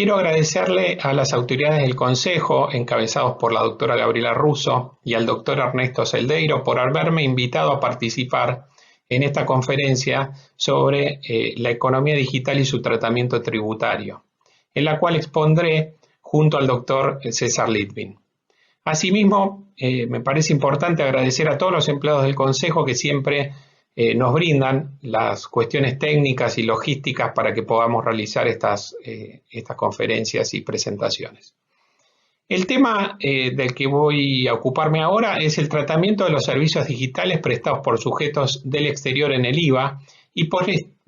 Quiero agradecerle a las autoridades del Consejo, encabezados por la doctora Gabriela Russo y al doctor Ernesto Celdeiro, por haberme invitado a participar en esta conferencia sobre la economía digital y su tratamiento tributario, en la cual expondré junto al doctor César Litvin. Asimismo, me parece importante agradecer a todos los empleados del Consejo que siempre nos brindan las cuestiones técnicas y logísticas para que podamos realizar estas conferencias y presentaciones. El tema del que voy a ocuparme ahora es el tratamiento de los servicios digitales prestados por sujetos del exterior en el IVA y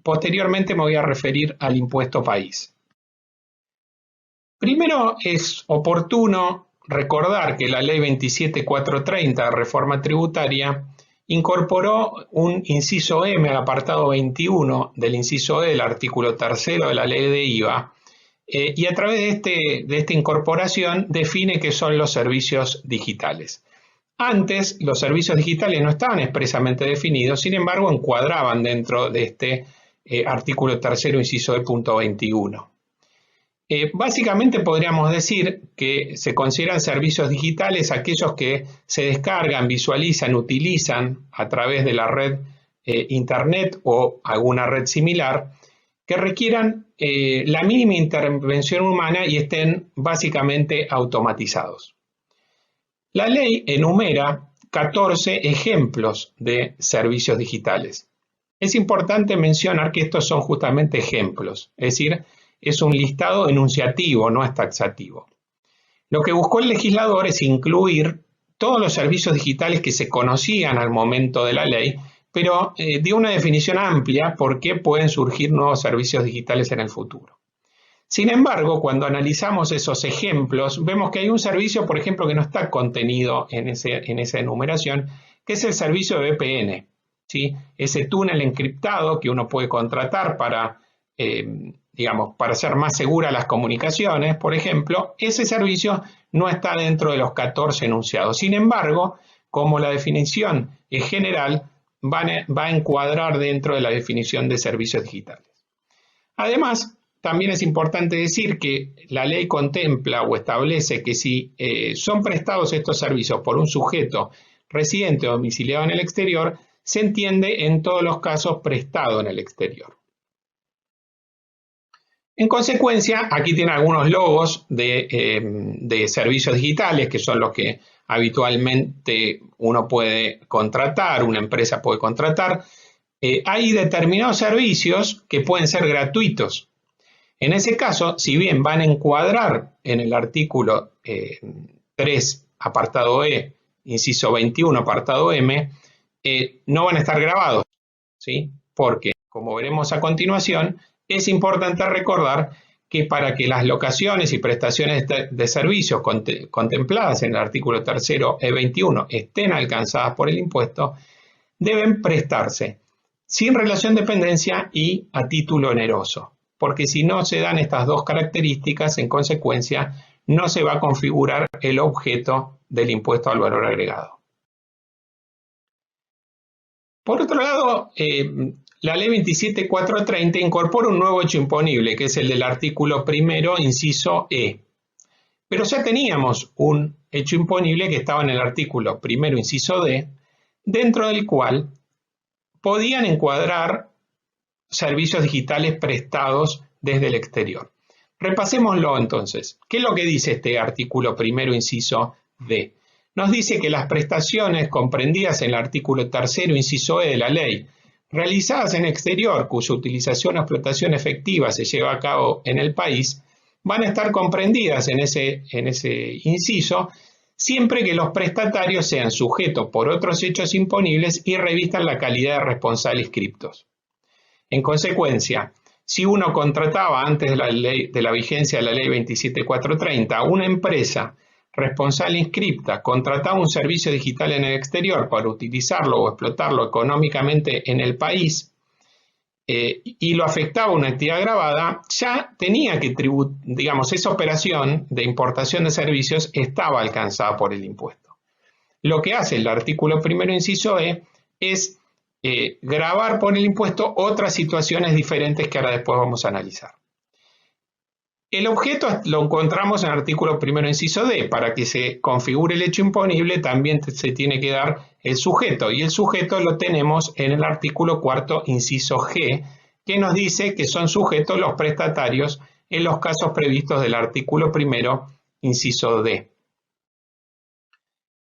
posteriormente me voy a referir al impuesto país. Primero es oportuno recordar que la Ley 27430, Reforma Tributaria, incorporó un inciso M al apartado 21 del inciso E del artículo 3 de la Ley de IVA y a través de esta incorporación define qué son los servicios digitales. Antes los servicios digitales no estaban expresamente definidos, sin embargo encuadraban dentro de este artículo 3 inciso E punto 21. Básicamente podríamos decir que se consideran servicios digitales aquellos que se descargan, visualizan, utilizan a través de la red internet o alguna red similar que requieran la mínima intervención humana y estén básicamente automatizados. La ley enumera 14 ejemplos de servicios digitales. Es importante mencionar que estos son justamente ejemplos, es decir, es un listado enunciativo, no es taxativo. Lo que buscó el legislador es incluir todos los servicios digitales que se conocían al momento de la ley, pero dio una definición amplia porque pueden surgir nuevos servicios digitales en el futuro. Sin embargo, cuando analizamos esos ejemplos, vemos que hay un servicio, por ejemplo, que no está contenido en esa enumeración, que es el servicio de VPN, ¿sí? Ese túnel encriptado que uno puede contratar para para hacer más seguras las comunicaciones, por ejemplo, ese servicio no está dentro de los 14 enunciados. Sin embargo, como la definición es general, va a encuadrar dentro de la definición de servicios digitales. Además, también es importante decir que la ley contempla o establece que si son prestados estos servicios por un sujeto residente o domiciliado en el exterior, se entiende en todos los casos prestado en el exterior. En consecuencia, aquí tiene algunos logos de servicios digitales, que son los que habitualmente uno puede contratar, una empresa puede contratar. Hay determinados servicios que pueden ser gratuitos. En ese caso, si bien van a encuadrar en el artículo 3, apartado E, inciso 21, apartado M, no van a estar grabados, ¿sí? Porque, como veremos a continuación, es importante recordar que para que las locaciones y prestaciones de servicios contempladas en el artículo 3 E21 estén alcanzadas por el impuesto, deben prestarse sin relación de dependencia y a título oneroso, porque si no se dan estas dos características, en consecuencia, no se va a configurar el objeto del impuesto al valor agregado. Por otro lado, la Ley 27430 incorpora un nuevo hecho imponible, que es el del artículo 1, inciso E. Pero ya teníamos un hecho imponible que estaba en el artículo 1, inciso D, dentro del cual podían encuadrar servicios digitales prestados desde el exterior. Repasémoslo entonces. ¿Qué es lo que dice este artículo 1, inciso D? Nos dice que las prestaciones comprendidas en el artículo 3, inciso E de la ley, realizadas en exterior, cuya utilización o explotación efectiva se lleva a cabo en el país, van a estar comprendidas en ese inciso, siempre que los prestatarios sean sujetos por otros hechos imponibles y revistan la calidad de responsable inscriptos. En consecuencia, si uno contrataba antes de la vigencia de la Ley 27430 a una empresa responsable inscripta, contrataba un servicio digital en el exterior para utilizarlo o explotarlo económicamente en el país y lo afectaba una actividad gravada, ya tenía que esa operación de importación de servicios estaba alcanzada por el impuesto. Lo que hace el artículo 1, inciso E, es gravar por el impuesto otras situaciones diferentes que ahora después vamos a analizar. El objeto lo encontramos en el artículo primero inciso D. Para que se configure el hecho imponible también se tiene que dar el sujeto, y el sujeto lo tenemos en el artículo cuarto inciso G, que nos dice que son sujetos los prestatarios en los casos previstos del artículo primero inciso D.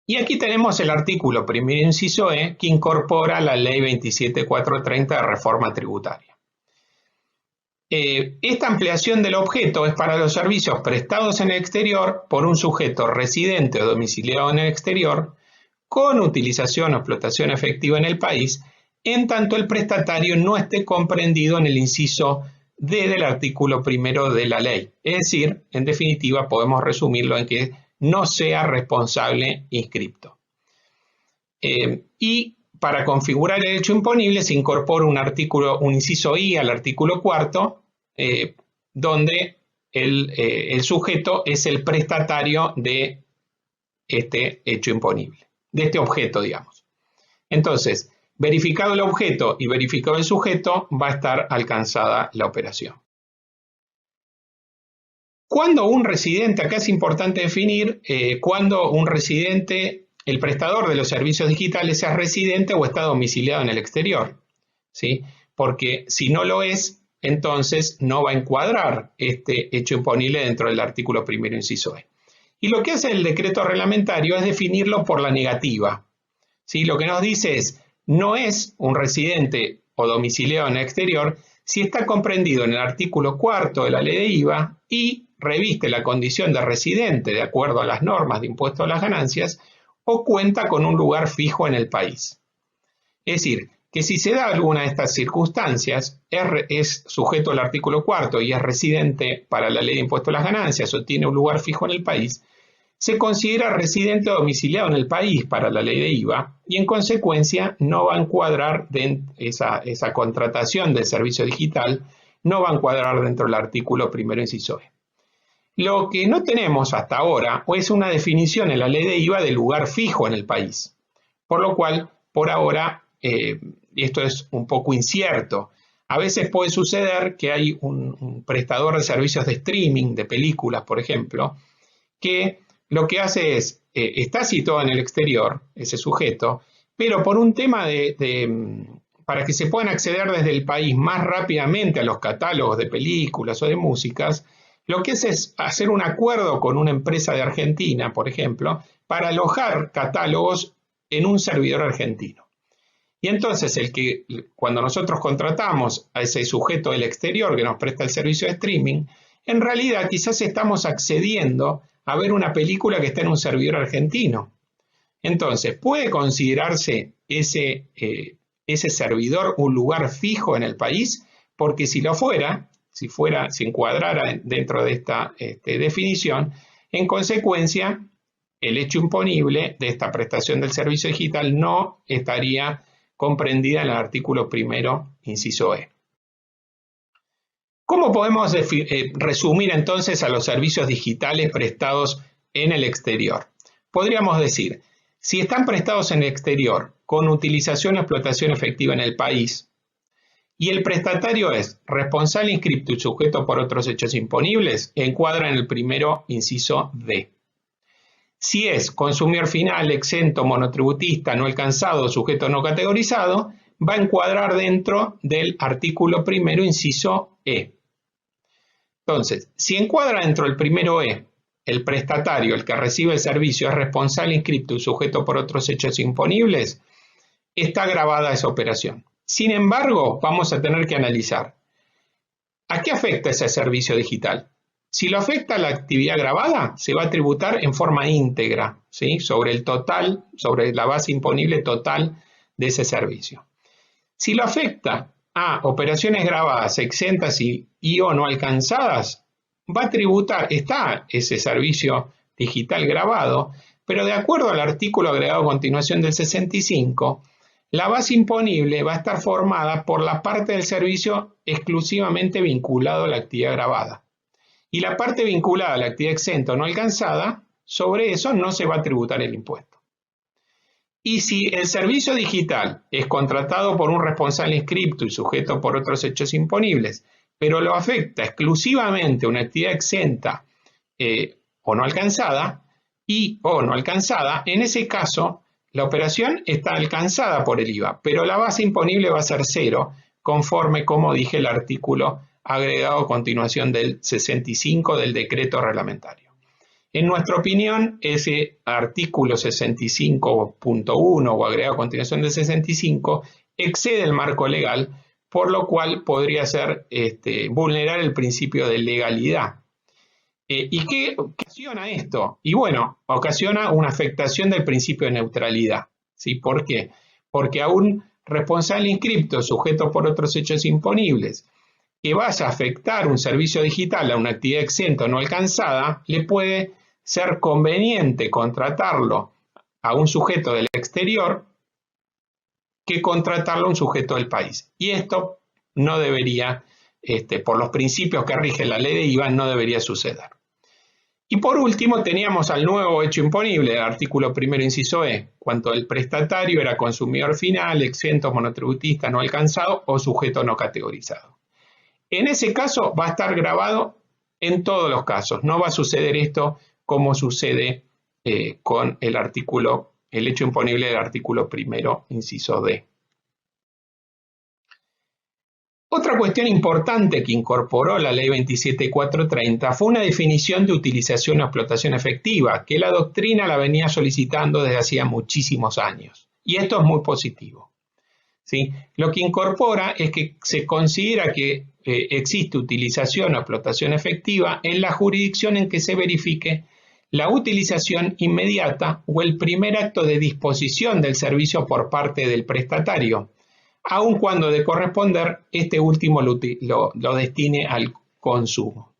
Y aquí tenemos el artículo primero inciso E, que incorpora la ley 27430 de reforma tributaria. Esta ampliación del objeto es para los servicios prestados en el exterior por un sujeto residente o domiciliado en el exterior con utilización o explotación efectiva en el país, en tanto el prestatario no esté comprendido en el inciso D del artículo primero de la ley. Es decir, en definitiva, podemos resumirlo en que no sea responsable inscripto. Y para configurar el hecho imponible se incorpora un inciso I al artículo cuarto, donde el sujeto es el prestatario de este hecho imponible, de este objeto, digamos. Entonces, verificado el objeto y verificado el sujeto, va a estar alcanzada la operación. Cuando un residente, acá es importante definir cuando un residente, el prestador de los servicios digitales, es residente o está domiciliado en el exterior, ¿sí? Porque si no lo es, entonces no va a encuadrar este hecho imponible dentro del artículo primero inciso E. Y lo que hace el decreto reglamentario es definirlo por la negativa, ¿sí? Lo que nos dice es, no es un residente o domiciliado en el exterior si está comprendido en el artículo cuarto de la ley de IVA y reviste la condición de residente de acuerdo a las normas de impuesto a las ganancias o cuenta con un lugar fijo en el país. Es decir, que si se da alguna de estas circunstancias, es sujeto al artículo cuarto y es residente para la ley de impuesto a las ganancias o tiene un lugar fijo en el país, se considera residente o domiciliado en el país para la ley de IVA y en consecuencia no va a encuadrar esa contratación del servicio digital, no va a encuadrar dentro del artículo primero inciso E. Lo que no tenemos hasta ahora es una definición en la ley de IVA de lugar fijo en el país, por lo cual por ahora esto es un poco incierto. A veces puede suceder que hay un prestador de servicios de streaming, de películas por ejemplo, que lo que hace es, está situado en el exterior, ese sujeto, pero por un tema para que se puedan acceder desde el país más rápidamente a los catálogos de películas o de músicas, lo que hace es hacer un acuerdo con una empresa de Argentina, por ejemplo, para alojar catálogos en un servidor argentino. Y entonces cuando nosotros contratamos a ese sujeto del exterior que nos presta el servicio de streaming, en realidad quizás estamos accediendo a ver una película que está en un servidor argentino. Entonces, ¿puede considerarse ese servidor un lugar fijo en el país? Porque si lo fuera, si encuadrara dentro de esta definición, en consecuencia, el hecho imponible de esta prestación del servicio digital no estaría comprendida en el artículo primero, inciso E. ¿Cómo podemos resumir entonces a los servicios digitales prestados en el exterior? Podríamos decir, si están prestados en el exterior con utilización o explotación efectiva en el país y el prestatario es responsable inscripto y sujeto por otros hechos imponibles, encuadra en el primero inciso D. Si es consumidor final, exento, monotributista, no alcanzado, sujeto no categorizado, va a encuadrar dentro del artículo primero inciso E. Entonces, si encuadra dentro del primero E, el prestatario, el que recibe el servicio, es responsable inscripto y sujeto por otros hechos imponibles, está grabada esa operación. Sin embargo, vamos a tener que analizar, ¿a qué afecta ese servicio digital? Si lo afecta a la actividad grabada, se va a tributar en forma íntegra, ¿sí? Sobre el total, sobre la base imponible total de ese servicio. Si lo afecta a operaciones grabadas, exentas y o no alcanzadas, va a tributar, está ese servicio digital grabado, pero de acuerdo al artículo agregado a continuación del 65, la base imponible va a estar formada por la parte del servicio exclusivamente vinculado a la actividad grabada. Y la parte vinculada a la actividad exenta o no alcanzada, sobre eso no se va a tributar el impuesto. Y si el servicio digital es contratado por un responsable inscripto y sujeto por otros hechos imponibles, pero lo afecta exclusivamente a una actividad exenta o no alcanzada, en ese caso la operación está alcanzada por el IVA, pero la base imponible va a ser cero, conforme, como dije, el artículo agregado a continuación del 65 del decreto reglamentario. En nuestra opinión, ese artículo 65.1 o agregado a continuación del 65 excede el marco legal, por lo cual podría ser vulnerar el principio de legalidad. ¿Y qué ocasiona esto? Y bueno, ocasiona una afectación del principio de neutralidad. ¿Sí? ¿Por qué? Porque a un responsable inscripto sujeto por otros hechos imponibles que vaya a afectar un servicio digital a una actividad exenta o no alcanzada, le puede ser conveniente contratarlo a un sujeto del exterior que contratarlo a un sujeto del país. Y esto no debería, por los principios que rige la ley de IVA, no debería suceder. Y por último teníamos al nuevo hecho imponible del artículo primero inciso E, cuando el prestatario era consumidor final, exento, monotributista, no alcanzado o sujeto no categorizado. En ese caso va a estar grabado en todos los casos, no va a suceder esto como sucede con el hecho imponible del artículo primero inciso D. Otra cuestión importante que incorporó la ley 27430 fue una definición de utilización o explotación efectiva, que la doctrina la venía solicitando desde hacía muchísimos años. Y esto es muy positivo. ¿Sí? Lo que incorpora es que se considera que existe utilización o explotación efectiva en la jurisdicción en que se verifique la utilización inmediata o el primer acto de disposición del servicio por parte del prestatario, aun cuando de corresponder este último lo destine al consumo.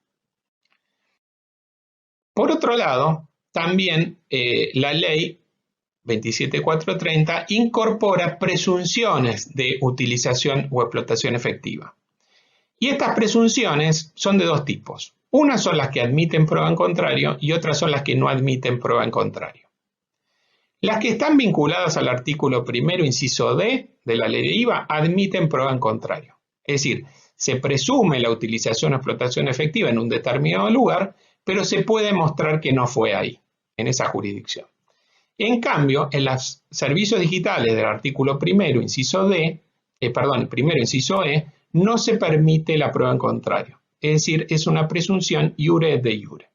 Por otro lado, también la ley 27430 incorpora presunciones de utilización o explotación efectiva. Y estas presunciones son de dos tipos. Unas son las que admiten prueba en contrario y otras son las que no admiten prueba en contrario. Las que están vinculadas al artículo primero inciso D de la ley de IVA admiten prueba en contrario. Es decir, se presume la utilización o explotación efectiva en un determinado lugar, pero se puede mostrar que no fue ahí, en esa jurisdicción. En cambio, en los servicios digitales del artículo primero inciso primero inciso E, no se permite la prueba en contrario. Es decir, es una presunción iure et de iure.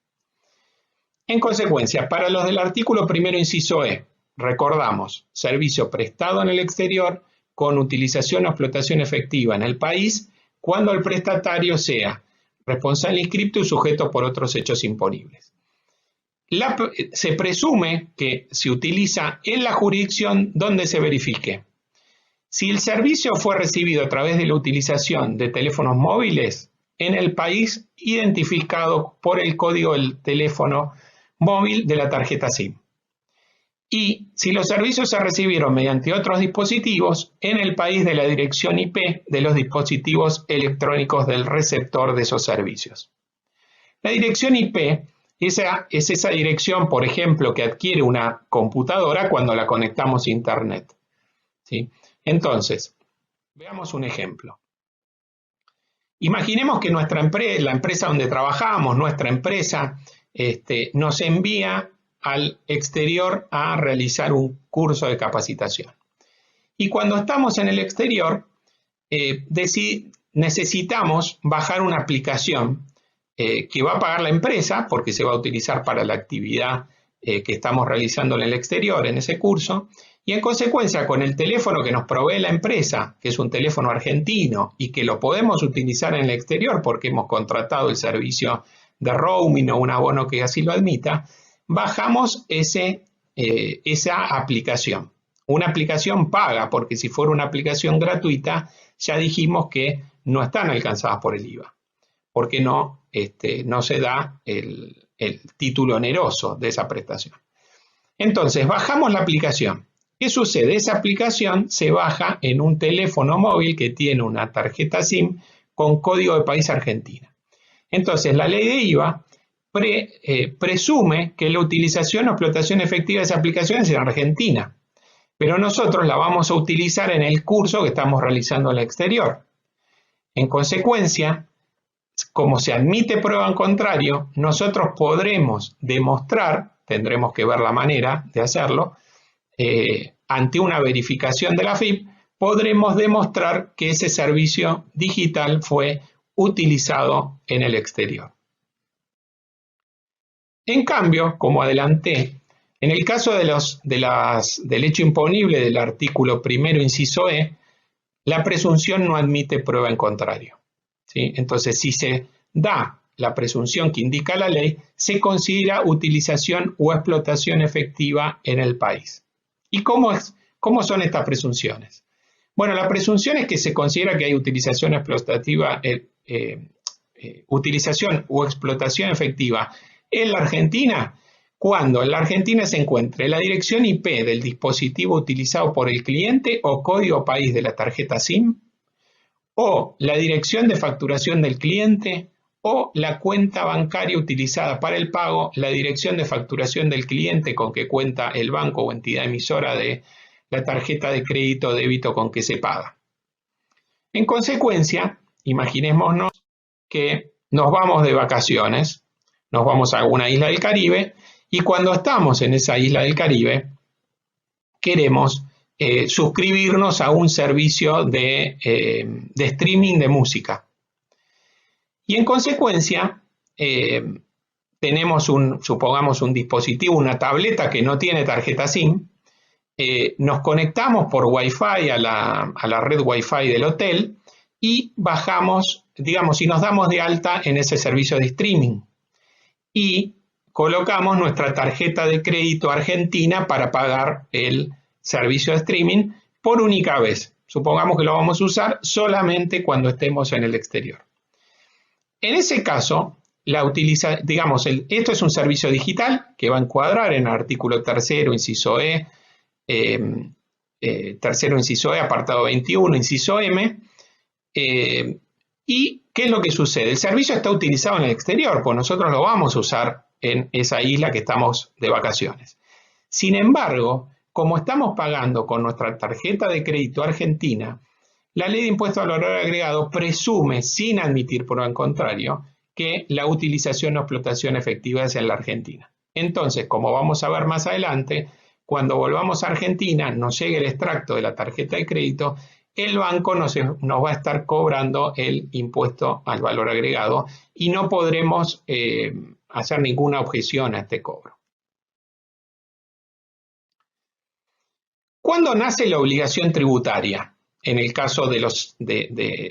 En consecuencia, para los del artículo primero inciso E, recordamos, servicio prestado en el exterior con utilización o explotación efectiva en el país cuando el prestatario sea responsable inscripto y sujeto por otros hechos imponibles. Se presume que se utiliza en la jurisdicción donde se verifique. Si el servicio fue recibido a través de la utilización de teléfonos móviles en el país identificado por el código del teléfono móvil de la tarjeta SIM. Y si los servicios se recibieron mediante otros dispositivos en el país de la dirección IP de los dispositivos electrónicos del receptor de esos servicios. La dirección IP es esa dirección, por ejemplo, que adquiere una computadora cuando la conectamos a Internet. ¿Sí? Entonces, veamos un ejemplo. Imaginemos que la empresa donde trabajamos, nuestra empresa, nos envía al exterior a realizar un curso de capacitación. Y cuando estamos en el exterior, necesitamos bajar una aplicación que va a pagar la empresa porque se va a utilizar para la actividad que estamos realizando en el exterior, en ese curso, y en consecuencia con el teléfono que nos provee la empresa, que es un teléfono argentino y que lo podemos utilizar en el exterior porque hemos contratado el servicio de roaming o un abono que así lo admita, bajamos esa aplicación. Una aplicación paga, porque si fuera una aplicación gratuita, ya dijimos que no están alcanzadas por el IVA, porque no se da el título oneroso de esa prestación. Entonces, bajamos la aplicación. ¿Qué sucede? Esa aplicación se baja en un teléfono móvil que tiene una tarjeta SIM con código de país Argentina. Entonces, la ley de IVA presume que la utilización o explotación efectiva de esa aplicación es en Argentina, pero nosotros la vamos a utilizar en el curso que estamos realizando en el exterior. En consecuencia, como se admite prueba en contrario, nosotros podremos demostrar, tendremos que ver la manera de hacerlo, ante una verificación de la AFIP, podremos demostrar que ese servicio digital fue utilizado en el exterior. En cambio, como adelanté, en el caso del hecho imponible del artículo primero, inciso E, la presunción no admite prueba en contrario, ¿sí? Entonces, si se da la presunción que indica la ley, se considera utilización o explotación efectiva en el país. ¿Y cómo son estas presunciones? Bueno, la presunción es que se considera que hay utilización explotativa, utilización o explotación efectiva en la Argentina cuando en la Argentina se encuentre la dirección IP del dispositivo utilizado por el cliente o código país de la tarjeta SIM, o la dirección de facturación del cliente, o la cuenta bancaria utilizada para el pago, la dirección de facturación del cliente con que cuenta el banco o entidad emisora de la tarjeta de crédito o débito con que se paga. En consecuencia, imaginémonos que nos vamos de vacaciones, nos vamos a alguna isla del Caribe, y cuando estamos en esa isla del Caribe, queremos suscribirnos a un servicio de streaming de música. Y en consecuencia, tenemos supongamos un dispositivo, una tableta que no tiene tarjeta SIM, nos conectamos por Wi-Fi a la red Wi-Fi del hotel y bajamos, digamos, y nos damos de alta en ese servicio de streaming. Y colocamos nuestra tarjeta de crédito argentina para pagar el servicio de streaming por única vez. Supongamos que lo vamos a usar solamente cuando estemos en el exterior. En ese caso, esto es un servicio digital que va a encuadrar en el artículo 3º, inciso E, tercero inciso E, apartado 21, inciso M. ¿Y qué es lo que sucede? El servicio está utilizado en el exterior, pues nosotros lo vamos a usar en esa isla que estamos de vacaciones. Sin embargo, como estamos pagando con nuestra tarjeta de crédito argentina, la ley de impuesto al valor agregado presume, sin admitir prueba en contrario, que la utilización o explotación efectiva es en la Argentina. Entonces, como vamos a ver más adelante, cuando volvamos a Argentina, nos llegue el extracto de la tarjeta de crédito, el banco nos va a estar cobrando el impuesto al valor agregado y no podremos hacer ninguna objeción a este cobro. ¿Cuándo nace la obligación tributaria en el caso de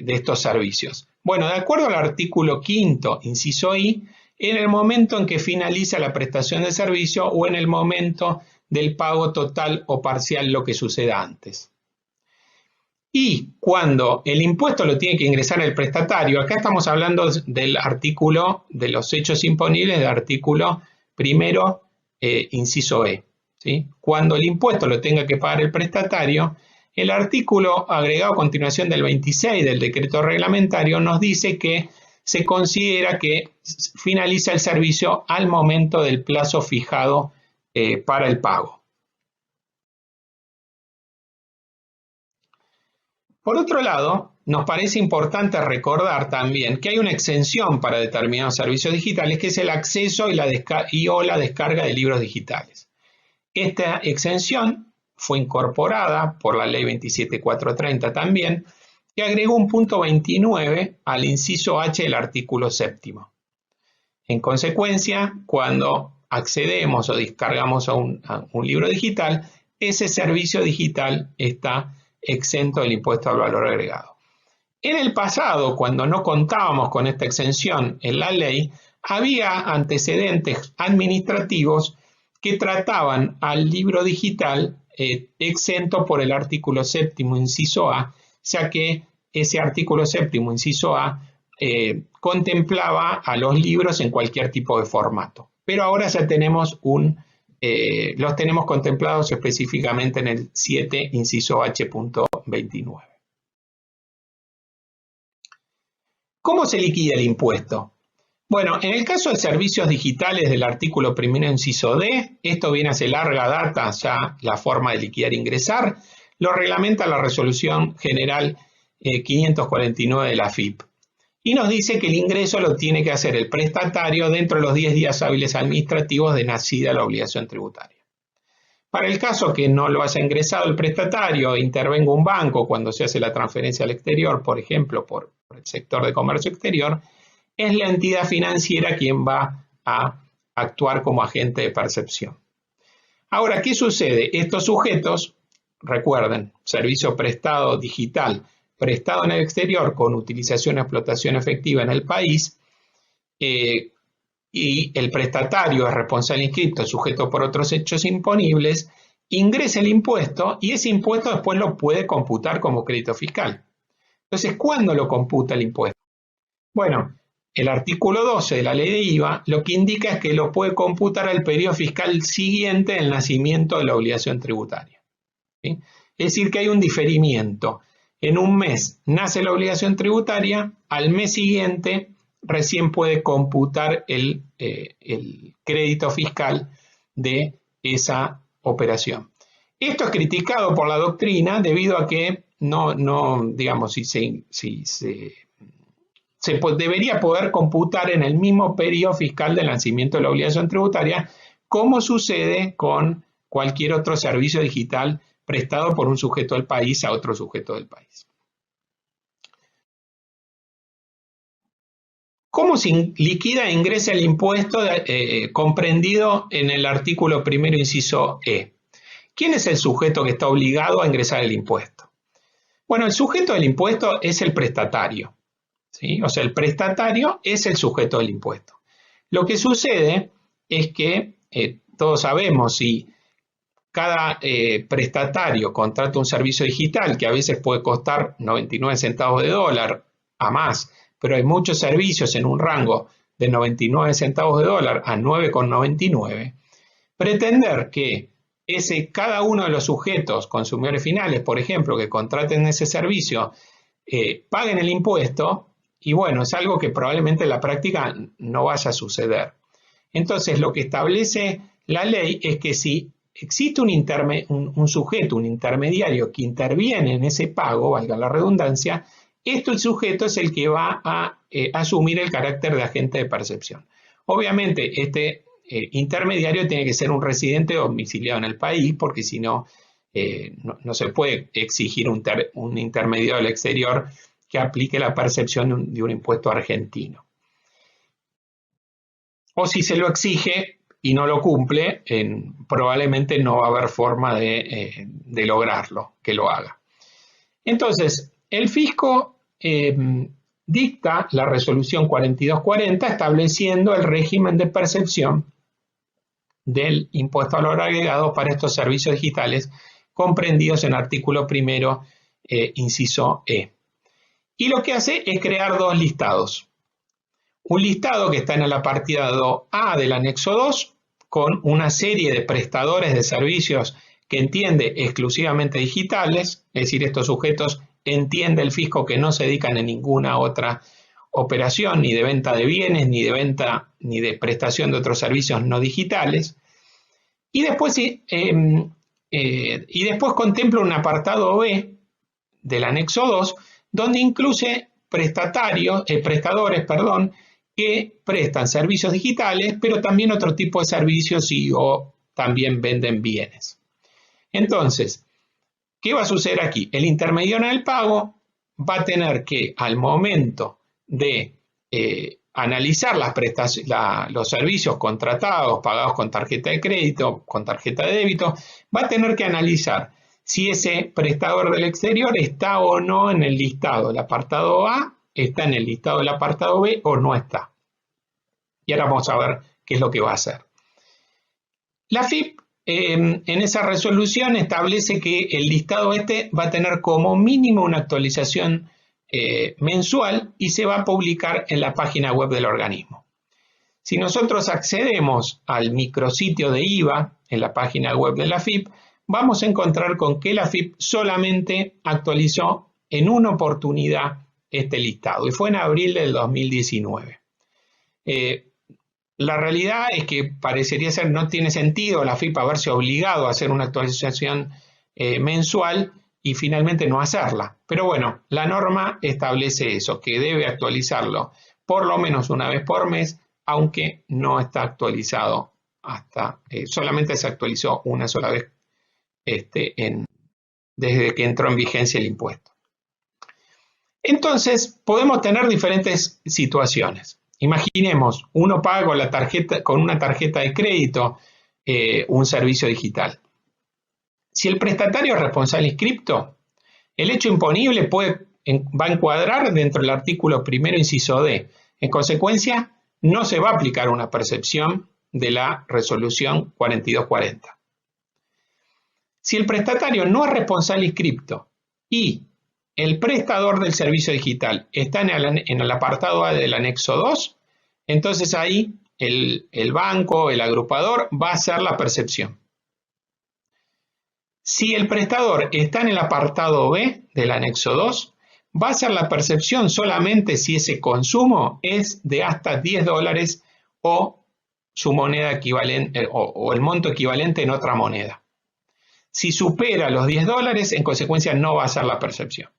estos servicios? Bueno, de acuerdo al artículo 5º, inciso I, en el momento en que finaliza la prestación de servicio o en el momento del pago total o parcial, lo que suceda antes. Y cuando el impuesto lo tiene que ingresar el prestatario, acá estamos hablando del artículo de los hechos imponibles del artículo 1º, inciso E, ¿sí? Cuando el impuesto lo tenga que pagar el prestatario, el artículo agregado a continuación del 26 del decreto reglamentario nos dice que se considera que finaliza el servicio al momento del plazo fijado para el pago. Por otro lado, nos parece importante recordar también que hay una exención para determinados servicios digitales, que es el acceso o la descarga de libros digitales. Esta exención fue incorporada por la ley 27430 también, que agregó un punto 29 al inciso H del artículo 7º. En consecuencia, cuando accedemos o descargamos a un libro digital, ese servicio digital está exento del impuesto al valor agregado. En el pasado, cuando no contábamos con esta exención en la ley, había antecedentes administrativos que trataban al libro digital exento por el artículo 7º, inciso A, ya que ese artículo 7º, inciso A, contemplaba a los libros en cualquier tipo de formato. Pero ahora ya tenemos los tenemos contemplados específicamente en el 7, inciso H.29. ¿Cómo se liquida el impuesto? Bueno, en el caso de servicios digitales del artículo 1º, inciso D, esto viene hace larga data ya la forma de liquidar e ingresar, lo reglamenta la Resolución General 549 de la AFIP. y nos dice que el ingreso lo tiene que hacer el prestatario dentro de los 10 días hábiles administrativos de nacida la obligación tributaria. Para el caso que no lo haya ingresado el prestatario, intervenga un banco cuando se hace la transferencia al exterior, por ejemplo, por el sector de comercio exterior, es la entidad financiera quien va a actuar como agente de percepción. Ahora, ¿qué sucede? Estos sujetos, recuerden, servicio prestado digital, prestado en el exterior con utilización y explotación efectiva en el país, y el prestatario es responsable inscripto, sujeto por otros hechos imponibles, ingresa el impuesto y ese impuesto después lo puede computar como crédito fiscal. Entonces, ¿cuándo lo computa el impuesto? Bueno, el artículo 12 de la ley de IVA lo que indica es que lo puede computar al periodo fiscal siguiente al nacimiento de la obligación tributaria. ¿Sí? Es decir, que hay un diferimiento. En un mes nace la obligación tributaria, al mes siguiente recién puede computar el crédito fiscal de esa operación. Esto es criticado por la doctrina debido a que digamos, debería poder computar en el mismo periodo fiscal del nacimiento de la obligación tributaria, como sucede con cualquier otro servicio digital prestado por un sujeto del país a otro sujeto del país. ¿Cómo se liquida e ingresa el impuesto comprendido en el artículo primero, inciso E? ¿Quién es el sujeto que está obligado a ingresar el impuesto? Bueno, el sujeto del impuesto es el prestatario, ¿sí? O sea, el prestatario es el sujeto del impuesto. Lo que sucede es que todos sabemos, si cada prestatario contrata un servicio digital que a veces puede costar 99 centavos de dólar a más, pero hay muchos servicios en un rango de 99 centavos de dólar a 9,99, pretender que cada uno de los sujetos, consumidores finales, por ejemplo, que contraten ese servicio, paguen el impuesto, y bueno, es algo que probablemente en la práctica no vaya a suceder. Entonces, lo que establece la ley es que si existe un sujeto, un intermediario que interviene en ese pago, valga la redundancia, el sujeto es el que va a asumir el carácter de agente de percepción. Obviamente, este intermediario tiene que ser un residente domiciliado en el país, porque si no, no se puede exigir un intermediario del exterior que aplique la percepción de un impuesto argentino. O si se lo exige y no lo cumple, probablemente no va a haber forma de lograrlo, que lo haga. Entonces, el fisco dicta la resolución 4240 estableciendo el régimen de percepción del impuesto al valor agregado para estos servicios digitales comprendidos en artículo primero, inciso E. Y lo que hace es crear dos listados. Un listado que está en el apartado A del anexo 2 con una serie de prestadores de servicios que entiende exclusivamente digitales, es decir, estos sujetos entiende el fisco que no se dedican a ninguna otra operación, ni de venta de bienes, ni de prestación de otros servicios no digitales. Y después contempla un apartado B del anexo 2, donde incluye prestadores, que prestan servicios digitales, pero también otro tipo de servicios o también venden bienes. Entonces, ¿qué va a suceder aquí? El intermediario en el pago va a tener que, al momento de analizar los servicios contratados, pagados con tarjeta de crédito, con tarjeta de débito, va a tener que analizar si ese prestador del exterior está o no en el listado del apartado A, está en el listado del apartado B o no está. Y ahora vamos a ver qué es lo que va a hacer. La AFIP en esa resolución establece que el listado va a tener como mínimo una actualización mensual y se va a publicar en la página web del organismo. Si nosotros accedemos al micrositio de IVA en la página web de la AFIP, vamos a encontrar con que la AFIP solamente actualizó en una oportunidad este listado y fue en abril del 2019. La realidad es que parecería ser no tiene sentido la AFIP haberse obligado a hacer una actualización mensual y finalmente no hacerla. Pero bueno, la norma establece eso, que debe actualizarlo por lo menos una vez por mes, aunque no está actualizado hasta, solamente se actualizó una sola vez desde que entró en vigencia el impuesto. Entonces, podemos tener diferentes situaciones. Imaginemos, uno paga con una tarjeta de crédito un servicio digital. Si el prestatario es responsable inscripto, el hecho imponible va a encuadrar dentro del artículo primero, inciso D. En consecuencia, no se va a aplicar una percepción de la resolución 4240. Si el prestatario no es responsable inscripto y el prestador del servicio digital está en el apartado A del anexo 2, entonces ahí el banco, el agrupador, va a hacer la percepción. Si el prestador está en el apartado B del anexo 2, va a hacer la percepción solamente si ese consumo es de hasta $10 o su moneda equivalente o el monto equivalente en otra moneda. Si supera los $10, en consecuencia no va a hacer la percepción.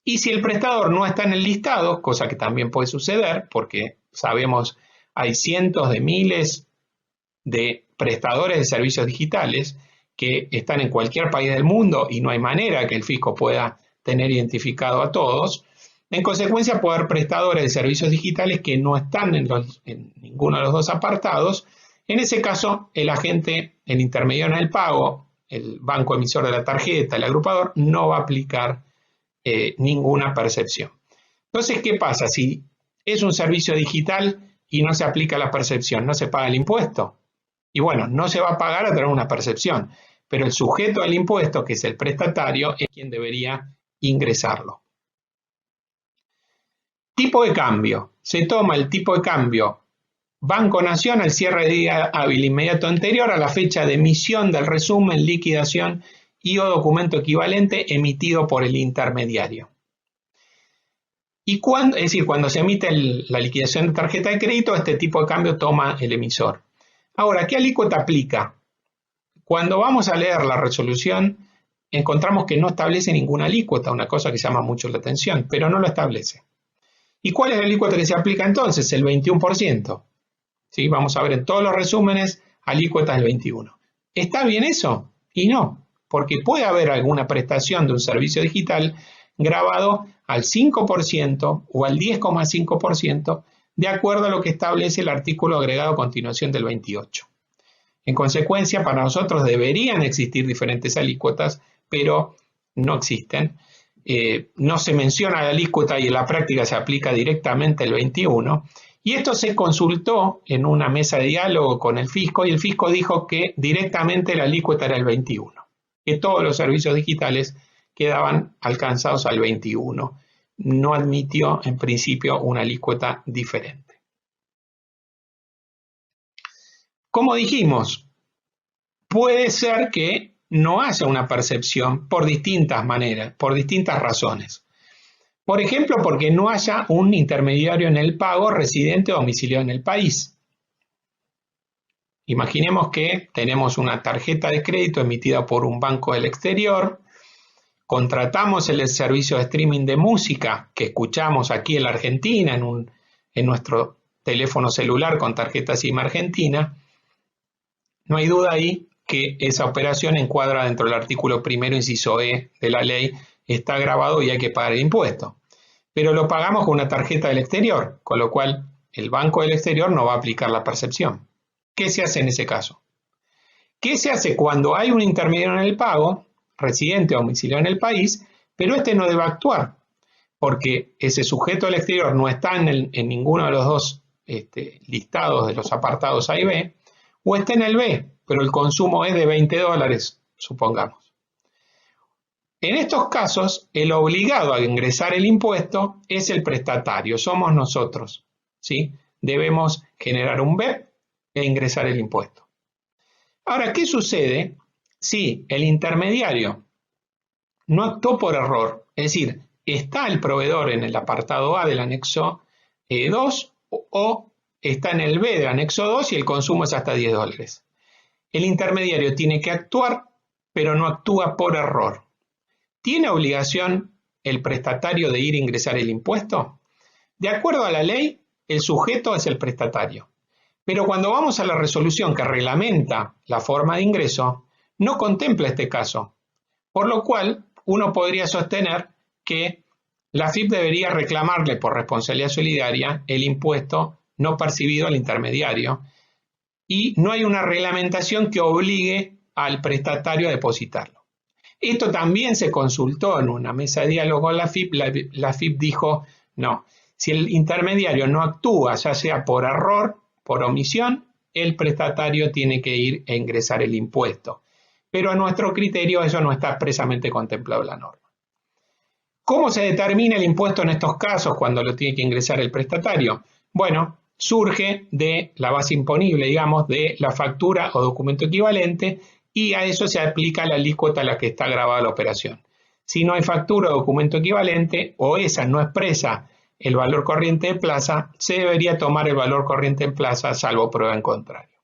Y si el prestador no está en el listado, cosa que también puede suceder, porque sabemos hay cientos de miles de prestadores de servicios digitales que están en cualquier país del mundo y no hay manera que el fisco pueda tener identificado a todos. En consecuencia, puede haber prestadores de servicios digitales que no están en ninguno de los dos apartados. En ese caso, el agente, el intermediario en el pago, el banco emisor de la tarjeta, el agrupador, no va a aplicar ninguna percepción. Entonces, ¿qué pasa? Si es un servicio digital y no se aplica la percepción, ¿no se paga el impuesto? Y bueno, no se va a pagar a través de una percepción, pero el sujeto del impuesto, que es el prestatario, es quien debería ingresarlo. Tipo de cambio. Se toma el tipo de cambio Banco Nación al cierre de día hábil inmediato anterior a la fecha de emisión del resumen, liquidación y o documento equivalente emitido por el intermediario. Y es decir, cuando se emite la liquidación de tarjeta de crédito, este tipo de cambio toma el emisor. Ahora, ¿qué alícuota aplica? Cuando vamos a leer la resolución, encontramos que no establece ninguna alícuota, una cosa que llama mucho la atención, pero no lo establece. ¿Y cuál es la alícuota que se aplica entonces? El 21%. ¿Sí? Vamos a ver en todos los resúmenes, alícuotas del 21%. ¿Está bien eso? Y no, porque puede haber alguna prestación de un servicio digital grabado al 5% o al 10,5% de acuerdo a lo que establece el artículo agregado a continuación del 28. En consecuencia, para nosotros deberían existir diferentes alícuotas, pero no existen. No se menciona la alícuota y en la práctica se aplica directamente el 21%. Y esto se consultó en una mesa de diálogo con el fisco y el fisco dijo que directamente la alícuota era el 21%, que todos los servicios digitales quedaban alcanzados al 21%. No admitió en principio una alícuota diferente. Como dijimos, puede ser que no haya una percepción por distintas maneras, por distintas razones. Por ejemplo, porque no haya un intermediario en el pago residente o domiciliado en el país. Imaginemos que tenemos una tarjeta de crédito emitida por un banco del exterior, contratamos el servicio de streaming de música que escuchamos aquí en la Argentina en nuestro teléfono celular con tarjeta SIM argentina. No hay duda ahí que esa operación encuadra dentro del artículo primero, inciso E de la ley, está grabado y hay que pagar el impuesto. Pero lo pagamos con una tarjeta del exterior, con lo cual el banco del exterior no va a aplicar la percepción. ¿Qué se hace en ese caso? ¿Qué se hace cuando hay un intermediario en el pago, residente o domiciliado en el país, pero este no debe actuar? Porque ese sujeto del exterior no está en ninguno de los dos listados de los apartados A y B, o está en el B, pero el consumo es de $20, supongamos. En estos casos, el obligado a ingresar el impuesto es el prestatario, somos nosotros, ¿sí? Debemos generar un BEP e ingresar el impuesto. Ahora, ¿qué sucede si el intermediario no actuó por error? Es decir, está el proveedor en el apartado A del anexo 2 o está en el B del anexo 2 y el consumo es hasta $10. El intermediario tiene que actuar, pero no actúa por error. ¿tiene obligación el prestatario de ir a ingresar el impuesto? De acuerdo a la ley, el sujeto es el prestatario. Pero cuando vamos a la resolución que reglamenta la forma de ingreso, no contempla este caso. Por lo cual, uno podría sostener que la AFIP debería reclamarle por responsabilidad solidaria el impuesto no percibido al intermediario y no hay una reglamentación que obligue al prestatario a depositarlo. Esto también se consultó en una mesa de diálogo con la AFIP. La AFIP dijo, no, si el intermediario no actúa, ya sea por error, por omisión, el prestatario tiene que ir a ingresar el impuesto. Pero a nuestro criterio eso no está expresamente contemplado en la norma. ¿Cómo se determina el impuesto en estos casos cuando lo tiene que ingresar el prestatario? Bueno, surge de la base imponible, digamos, de la factura o documento equivalente, y a eso se aplica la alícuota a la que está grabada la operación. Si no hay factura o documento equivalente, o esa no expresa el valor corriente de plaza, se debería tomar el valor corriente en plaza, salvo prueba en contrario.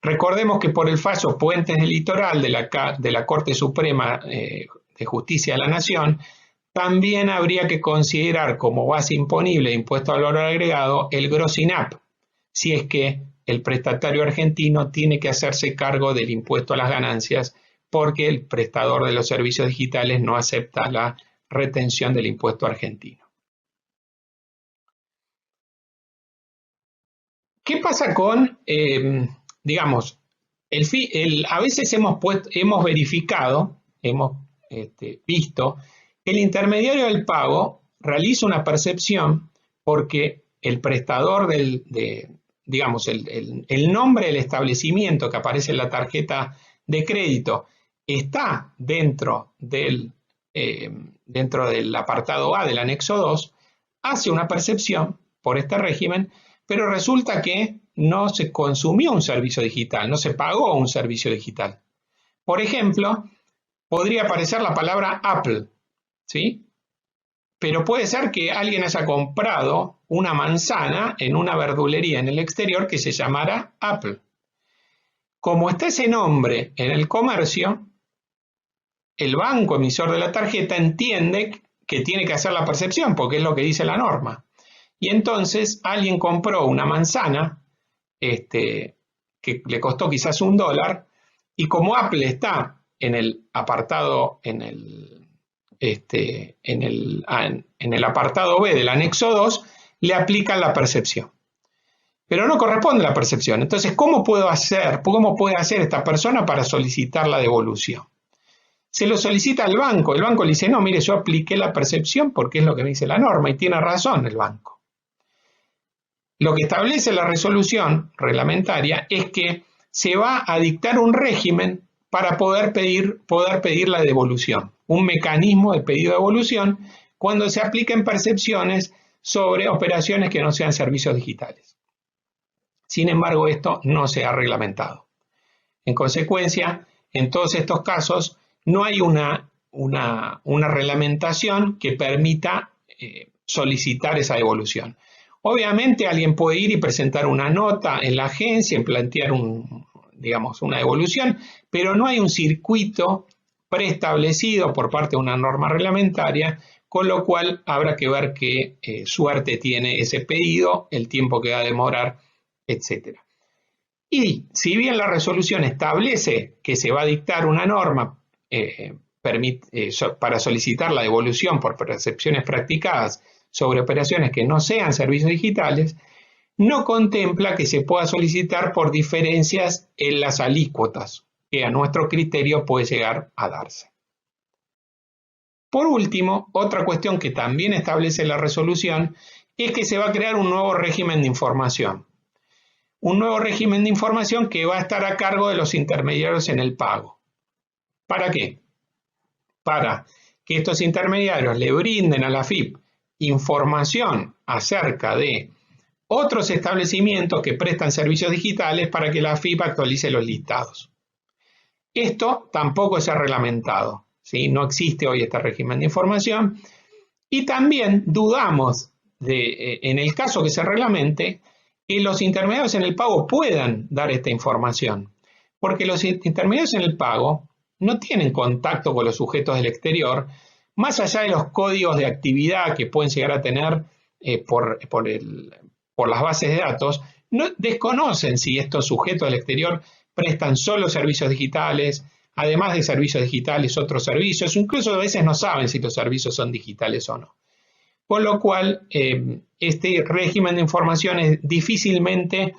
Recordemos que por el fallo Puentes del Litoral de la Corte Suprema de Justicia de la Nación, también habría que considerar como base imponible de impuesto al valor agregado el gross INAP, si es que el prestatario argentino tiene que hacerse cargo del impuesto a las ganancias porque el prestador de los servicios digitales no acepta la retención del impuesto argentino. ¿Qué pasa con, digamos, a veces hemos verificado, hemos visto que el intermediario del pago realiza una percepción porque el prestador digamos, el nombre del establecimiento que aparece en la tarjeta de crédito está dentro del apartado A del anexo 2, hace una percepción por este régimen, pero resulta que no se consumió un servicio digital, no se pagó un servicio digital. Por ejemplo, podría aparecer la palabra Apple, ¿sí? Pero puede ser que alguien haya comprado una manzana en una verdulería en el exterior que se llamara Apple. Como está ese nombre en el comercio, el banco emisor de la tarjeta entiende que tiene que hacer la percepción, porque es lo que dice la norma. Y entonces alguien compró una manzana que le costó quizás $1, y como Apple está en el apartado, en el apartado B del anexo 2, le aplican la percepción. Pero no corresponde la percepción. Entonces, ¿cómo puede hacer esta persona para solicitar la devolución? Se lo solicita al banco. El banco le dice, no, mire, yo apliqué la percepción porque es lo que me dice la norma, y tiene razón el banco. Lo que establece la resolución reglamentaria es que se va a dictar un régimen para poder pedir la devolución, un mecanismo de pedido de devolución cuando se apliquen percepciones sobre operaciones que no sean servicios digitales. Sin embargo, esto no se ha reglamentado. En consecuencia, en todos estos casos no hay una reglamentación que permita solicitar esa devolución. Obviamente alguien puede ir y presentar una nota en la agencia y plantear una devolución, pero no hay un circuito preestablecido por parte de una norma reglamentaria, con lo cual habrá que ver qué suerte tiene ese pedido, el tiempo que va a demorar, etc. Y si bien la resolución establece que se va a dictar una norma para solicitar la devolución por percepciones practicadas sobre operaciones que no sean servicios digitales, no contempla que se pueda solicitar por diferencias en las alícuotas, que a nuestro criterio puede llegar a darse. Por último, otra cuestión que también establece la resolución es que se va a crear un nuevo régimen de información. Un nuevo régimen de información que va a estar a cargo de los intermediarios en el pago. ¿Para qué? Para que estos intermediarios le brinden a la AFIP información acerca de otros establecimientos que prestan servicios digitales para que la AFIP actualice los listados. Esto tampoco se ha reglamentado, ¿sí? No existe hoy este régimen de información, y también dudamos en el caso que se reglamente, que los intermediarios en el pago puedan dar esta información, porque los intermediarios en el pago no tienen contacto con los sujetos del exterior, más allá de los códigos de actividad que pueden llegar a tener por las bases de datos, no desconocen si estos sujetos del exterior prestan solo servicios digitales, además de servicios digitales, otros servicios, incluso a veces no saben si los servicios son digitales o no. Con lo cual, este régimen de informaciones difícilmente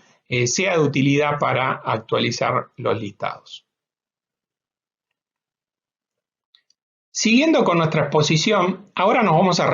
sea de utilidad para actualizar los listados. Siguiendo con nuestra exposición, ahora nos vamos a